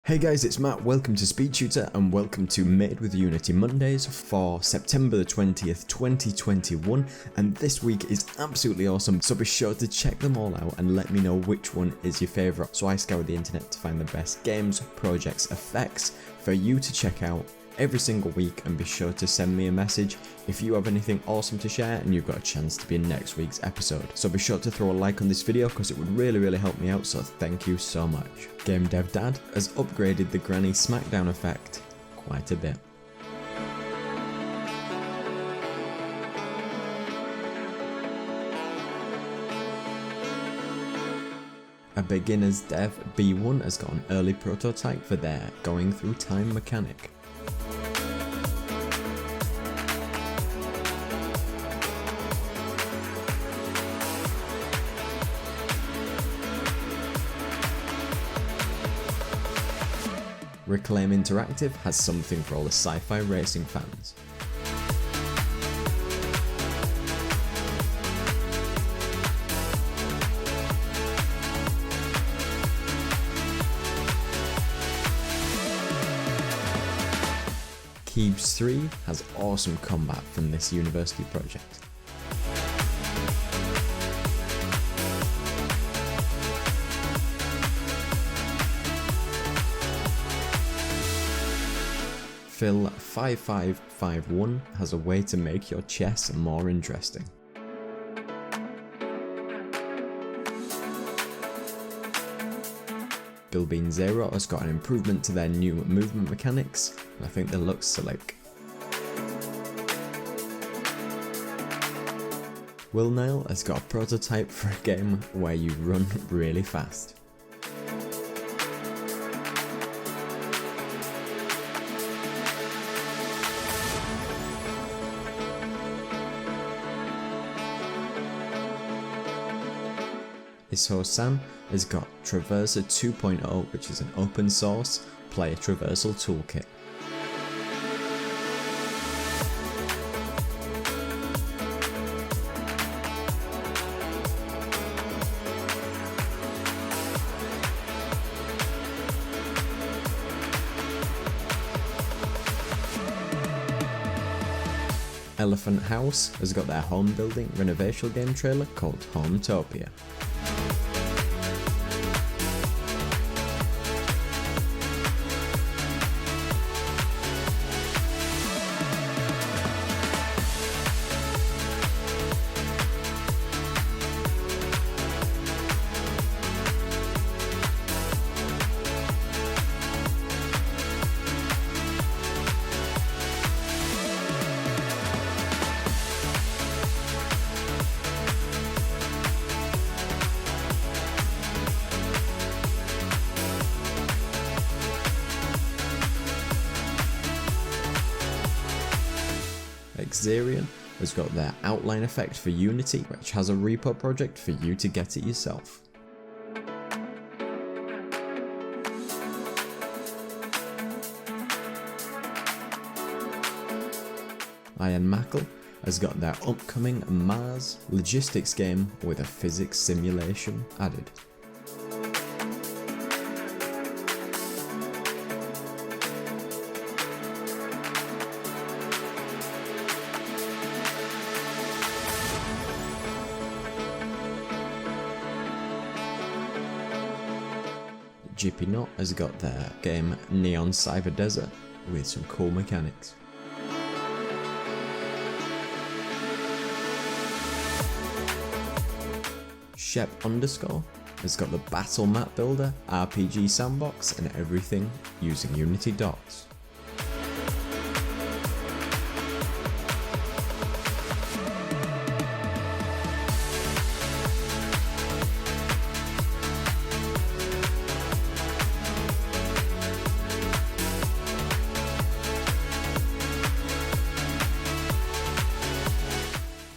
Hey guys, it's Matt, welcome to Speed Tutor and welcome to Made with Unity Mondays for September the 20th, 2021, and this week is absolutely awesome, so be sure to check them all out and let me know which one is your favourite. So I scour the internet to find the best games, projects, effects for you to check out every single week, and be sure to send me a message if you have anything awesome to share and you've got a chance to be in next week's episode. So be sure to throw a like on this video because it would really help me out, so thank you so much. GameDev Dad has upgraded the Granny Smackdown effect quite a bit. A beginner's dev B1 has got an early prototype for their going through time mechanic. Reclaiminteractive has something for all the sci-fi racing fans. Keeps 3 has awesome combat from this university project. Phil 5551 has a way to make your chess more interesting. BillBean0 has got an improvement to their new movement mechanics, and I think they look slick. Willnail has got a prototype for a game where you run really fast. Isshousan has got Traverser 2.0, which is an open source player traversal toolkit. Elephant House has got their home building renovation game trailer called Hometopia. Xarian has got their outline effect for Unity, which has a repo project for you to get it yourself. Iron Mackle has got their upcoming Mars logistics game with a physics simulation added. GPNot has got their game Neon Cyber Desert with some cool mechanics. Shep_ has got the Battle Map Builder RPG Sandbox and everything using Unity dots.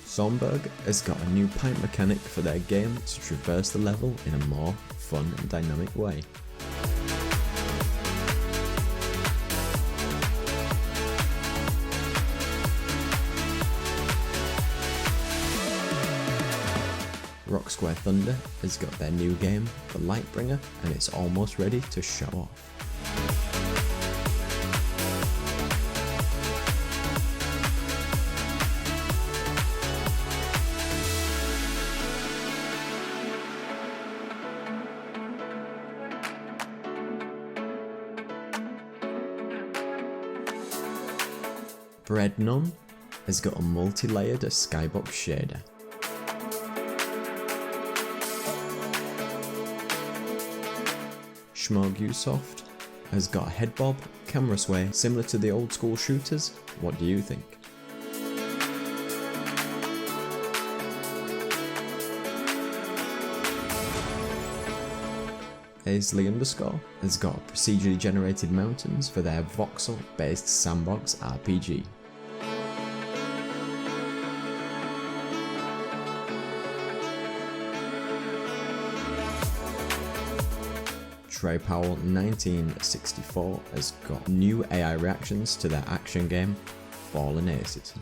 Sandbox has got a new pipe mechanic for their game to traverse the level in a more fun and dynamic way. RockSquareThunder has got their new game, the Lightbringer, and it's almost ready to show off. Breadnone has got a multi-layered Skybox shader. Schmoguesoft has got a head bob, camera sway, similar to the old school shooters. What do you think? Isshousan has got procedurally generated mountains for their voxel-based Sandbox RPG. Trey Powell 1964 has got new AI reactions to their action game, Fallen Isshousan.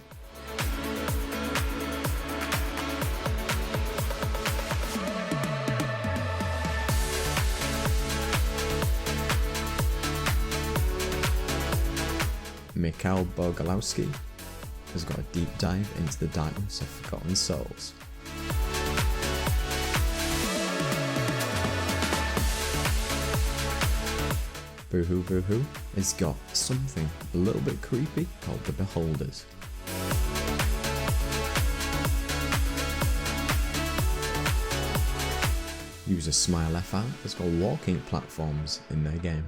Mikhail Bogalowski has got a deep dive into the darkness of Forgotten Souls. Boohoo Boohoo has got something a little bit creepy called the Beholders. User Smile FR has got walking platforms in their game.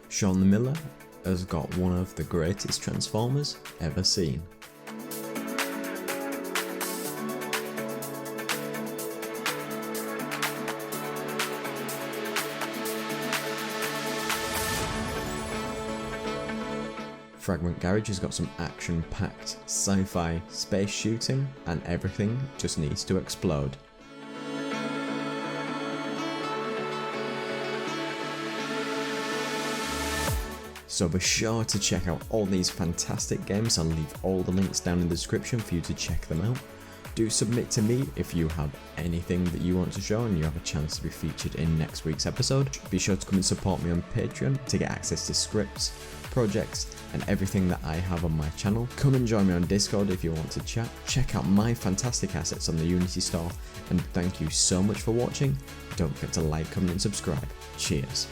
Sean the Miller has got one of the greatest Transformers ever seen. FragmentGarage has got some action-packed sci-fi space shooting, and everything just needs to explode. So be sure to check out all these fantastic games. I'll leave all the links down in the description for you to check them out. Do submit to me if you have anything that you want to show and you have a chance to be featured in next week's episode. Be sure to come and support me on Patreon to get access to scripts, projects and everything that I have on my channel. Come and join me on Discord if you want to chat. Check out my fantastic assets on the Unity store, and thank you so much for watching. Don't forget to like, comment and subscribe. Cheers.